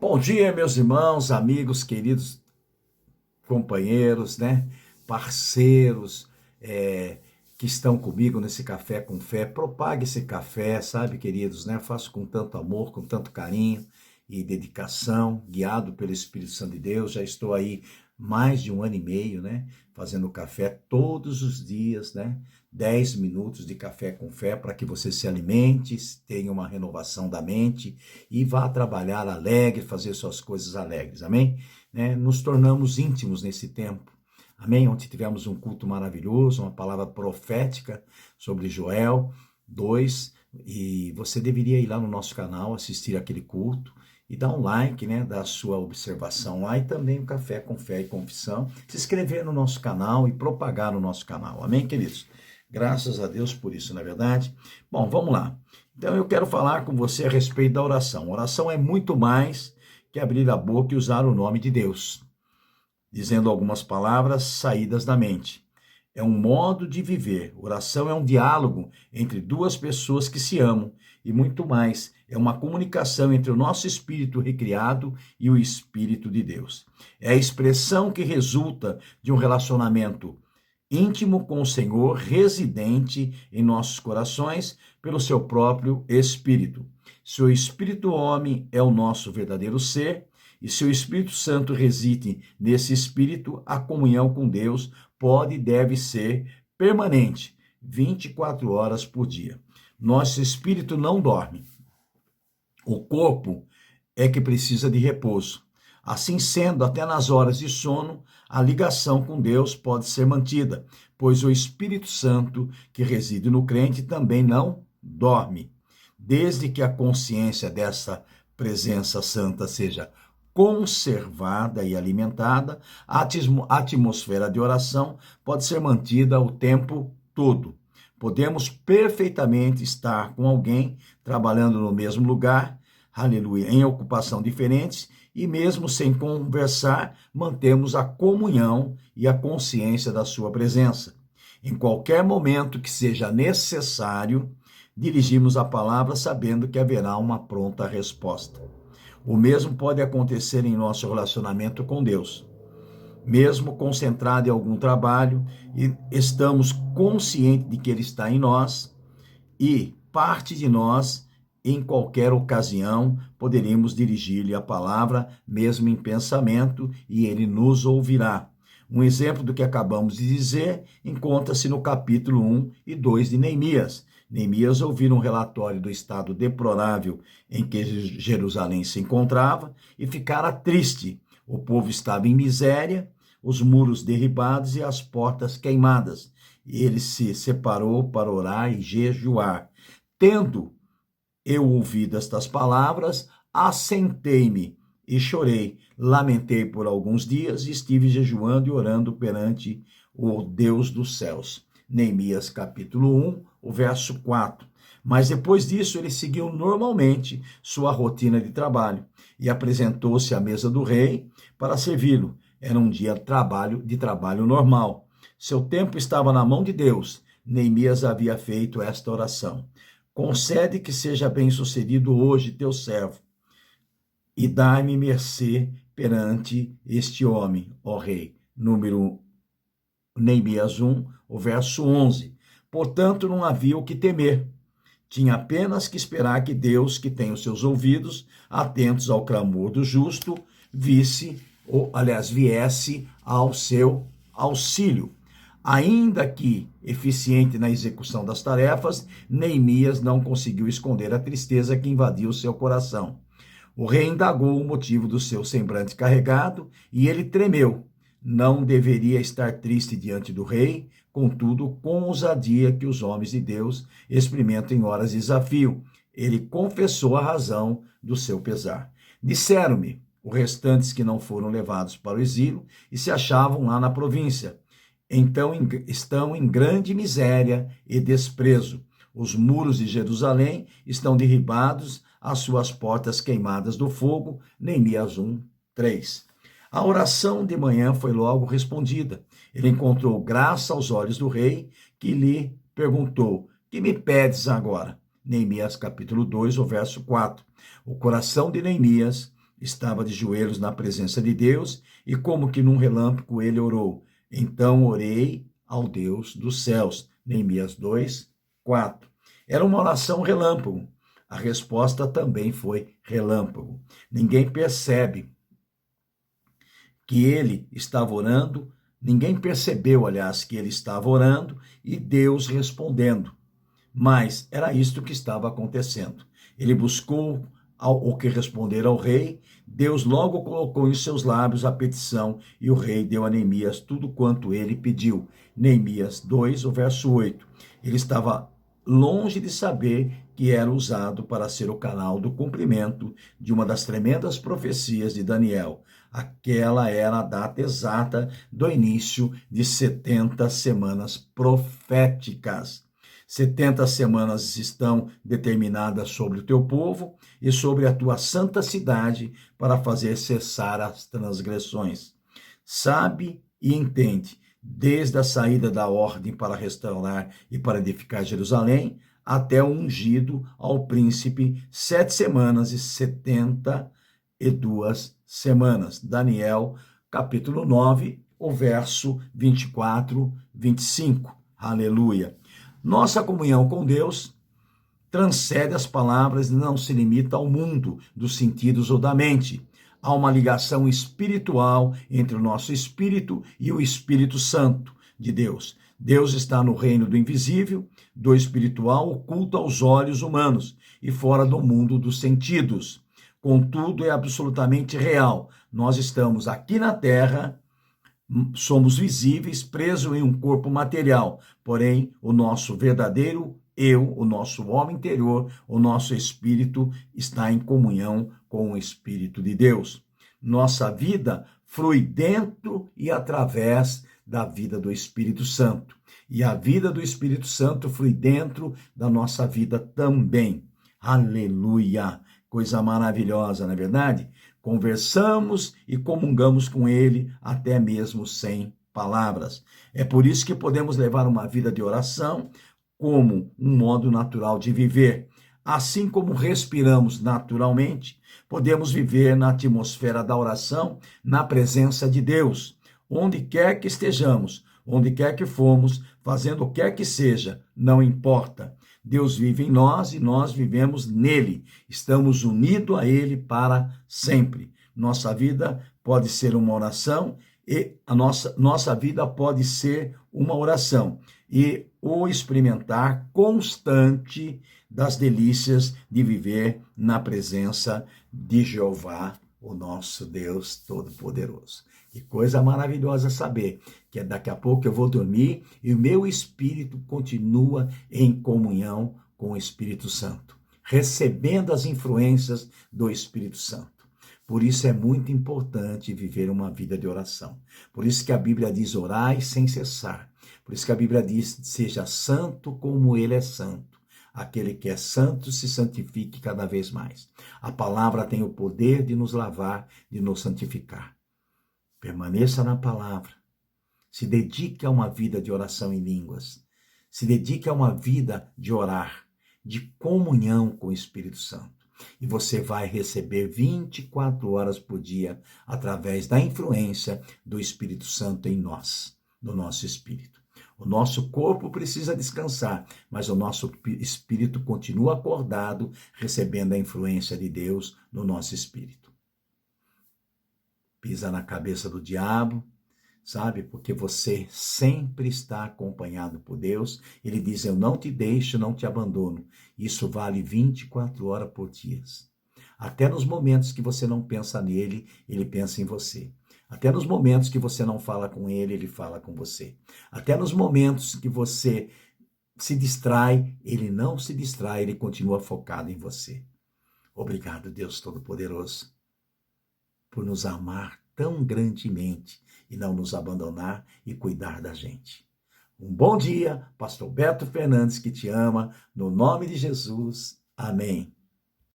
Bom dia, meus irmãos, amigos, queridos companheiros, né? Parceiros que estão comigo nesse café com fé. Propague esse café, sabe, queridos, né? Faço com tanto amor, com tanto carinho e dedicação, guiado pelo Espírito Santo de Deus. Já estou aí mais de um ano e meio, né? Fazendo café todos os dias, né? 10 minutos de café com fé para que você se alimente, tenha uma renovação da mente e vá trabalhar alegre, fazer suas coisas alegres, amém? Nos tornamos íntimos nesse tempo, amém? Ontem tivemos um culto maravilhoso, uma palavra profética sobre Joel 2, e você deveria ir lá no nosso canal, assistir aquele culto, e dar um like, né, da sua observação lá, e também o Café com Fé e Confissão, se inscrever no nosso canal e propagar no nosso canal, amém, queridos? Graças a Deus por isso, não é verdade? Bom, vamos lá. Então eu quero falar com você a respeito da oração. Oração é muito mais que abrir a boca e usar o nome de Deus, dizendo algumas palavras saídas da mente. É um modo de viver. Oração é um diálogo entre duas pessoas que se amam e muito mais. É uma comunicação entre o nosso espírito recriado e o Espírito de Deus. É a expressão que resulta de um relacionamento íntimo com o Senhor, residente em nossos corações pelo seu próprio Espírito. Seu Espírito homem é o nosso verdadeiro ser, e se o Espírito Santo reside nesse Espírito, a comunhão com Deus pode e deve ser permanente, 24 horas por dia. Nosso espírito não dorme. O corpo é que precisa de repouso. Assim sendo, até nas horas de sono, a ligação com Deus pode ser mantida, pois o Espírito Santo, que reside no crente, também não dorme. Desde que a consciência dessa presença santa seja conservada e alimentada, a atmosfera de oração pode ser mantida o tempo todo. Podemos perfeitamente estar com alguém trabalhando no mesmo lugar, aleluia, em ocupação diferentes, e mesmo sem conversar, mantemos a comunhão e a consciência da sua presença. Em qualquer momento que seja necessário, dirigimos a palavra sabendo que haverá uma pronta resposta. O mesmo pode acontecer em nosso relacionamento com Deus. Mesmo concentrado em algum trabalho, e estamos conscientes de que Ele está em nós e parte de nós, em qualquer ocasião, poderemos dirigir-lhe a palavra, mesmo em pensamento, e Ele nos ouvirá. Um exemplo do que acabamos de dizer encontra-se no capítulo 1 e 2 de Neemias. Neemias ouviu um relatório do estado deplorável em que Jerusalém se encontrava e ficara triste. O povo estava em miséria, os muros derribados e as portas queimadas. Ele se separou para orar e jejuar. Tendo eu ouvido estas palavras, assentei-me e chorei. Lamentei por alguns dias e estive jejuando e orando perante o Deus dos céus. Neemias capítulo 1, o verso 4. Mas depois disso ele seguiu normalmente sua rotina de trabalho e apresentou-se à mesa do rei para servi-lo. Era um dia de trabalho normal. Seu tempo estava na mão de Deus. Neemias havia feito esta oração: concede que seja bem-sucedido hoje teu servo, e dai-me mercê perante este homem, ó rei. Número Neemias 1, o verso 11. Portanto, não havia o que temer. Tinha apenas que esperar que Deus, que tem os seus ouvidos atentos ao clamor do justo, viesse ao seu auxílio. Ainda que eficiente na execução das tarefas, Neemias não conseguiu esconder a tristeza que invadiu seu coração. O rei indagou o motivo do seu semblante carregado e ele tremeu. Não deveria estar triste diante do rei, contudo, com ousadia que os homens de Deus experimentam em horas de desafio. Ele confessou a razão do seu pesar. Disseram-me os restantes que não foram levados para o exílio e se achavam lá na província. Então estão em grande miséria e desprezo. Os muros de Jerusalém estão derribados, as suas portas queimadas do fogo. Neemias 1, 3. A oração de manhã foi logo respondida. Ele encontrou graça aos olhos do rei, que lhe perguntou: que me pedes agora? Neemias capítulo 2, o verso 4. O coração de Neemias estava de joelhos na presença de Deus e, como que num relâmpago, ele orou: então orei ao Deus dos céus. Neemias 2, 4. Era uma oração relâmpago. A resposta também foi relâmpago. Ninguém percebe que ele estava orando, ninguém percebeu, aliás, que ele estava orando e Deus respondendo. Mas era isto que estava acontecendo. Ele buscou o que responder ao rei, Deus logo colocou em seus lábios a petição e o rei deu a Neemias tudo quanto ele pediu. Neemias 2, o verso 8. Ele estava longe de saber que era usado para ser o canal do cumprimento de uma das tremendas profecias de Daniel. Aquela era a data exata do início de 70 semanas proféticas. 70 semanas estão determinadas sobre o teu povo e sobre a tua santa cidade para fazer cessar as transgressões. Sabe e entende, desde a saída da ordem para restaurar e para edificar Jerusalém, até o ungido ao príncipe, 7 semanas e 72 semanas. Daniel, capítulo 9, o verso 24, 25. Aleluia. Nossa comunhão com Deus transcende as palavras e não se limita ao mundo dos sentidos ou da mente. Há uma ligação espiritual entre o nosso espírito e o Espírito Santo de Deus. Deus está no reino do invisível, do espiritual, oculto aos olhos humanos e fora do mundo dos sentidos. Contudo, é absolutamente real. Nós estamos aqui na terra, somos visíveis, presos em um corpo material, porém, o nosso verdadeiro eu, o nosso homem interior, o nosso espírito está em comunhão com o Espírito de Deus. Nossa vida flui dentro e através da vida do Espírito Santo. E a vida do Espírito Santo flui dentro da nossa vida também. Aleluia! Coisa maravilhosa, não é verdade? Conversamos e comungamos com ele até mesmo sem palavras. É por isso que podemos levar uma vida de oração como um modo natural de viver. Assim como respiramos naturalmente, podemos viver na atmosfera da oração, na presença de Deus. Onde quer que estejamos, onde quer que fomos, fazendo o que quer que seja, não importa. Deus vive em nós e nós vivemos nele. Estamos unidos a ele para sempre. Nossa vida pode ser uma oração e a nossa vida pode ser uma oração. E o experimentar constante das delícias de viver na presença de Jeová, o nosso Deus Todo-Poderoso. Que coisa maravilhosa saber que daqui a pouco eu vou dormir e o meu espírito continua em comunhão com o Espírito Santo, recebendo as influências do Espírito Santo. Por isso é muito importante viver uma vida de oração. Por isso que a Bíblia diz: orai sem cessar. Por isso que a Bíblia diz: seja santo como ele é santo. Aquele que é santo se santifique cada vez mais. A palavra tem o poder de nos lavar, de nos santificar. Permaneça na palavra. Se dedique a uma vida de oração em línguas. Se dedique a uma vida de orar, de comunhão com o Espírito Santo. E você vai receber 24 horas por dia através da influência do Espírito Santo em nós, no nosso espírito. O nosso corpo precisa descansar, mas o nosso espírito continua acordado, recebendo a influência de Deus no nosso espírito. Pisa na cabeça do diabo, sabe? Porque você sempre está acompanhado por Deus. Ele diz: eu não te deixo, não te abandono. Isso vale 24 horas por dia. Até nos momentos que você não pensa nele, ele pensa em você. Até nos momentos que você não fala com ele, ele fala com você. Até nos momentos que você se distrai, ele não se distrai, ele continua focado em você. Obrigado, Deus Todo-Poderoso, por nos amar tão grandemente e não nos abandonar e cuidar da gente. Um bom dia, Pastor Beto Fernandes, que te ama, no nome de Jesus. Amém.